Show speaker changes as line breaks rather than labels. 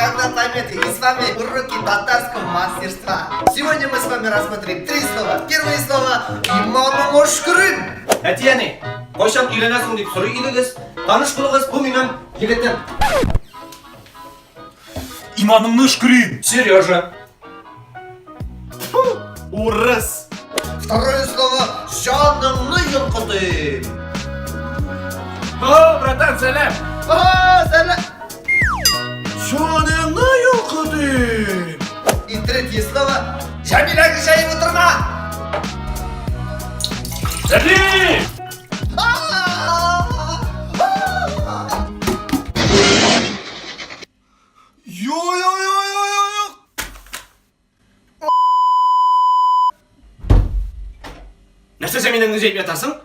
никогда поймете. И с вами уроки татарского мастерства. Сегодня мы с вами рассмотрим 3 слова. Первое слово иманым ашкырин.
Әтияне, қойшам үйленесің деп сұрай едіңіз. Таныш қылығыз, бұл менің егітім.
Иманымны шкрин.
Сережа.
Урыс.
Второе слово жанымны йоқытым.
О, братан, сәлем.
Сәлем.
Жанымны йоқытым.
И третье слово Жамиляға жайып отырма.
Сәлем. Йо-йо-йо-йо-йо.
Нәрсе сен менен жайып жатасың?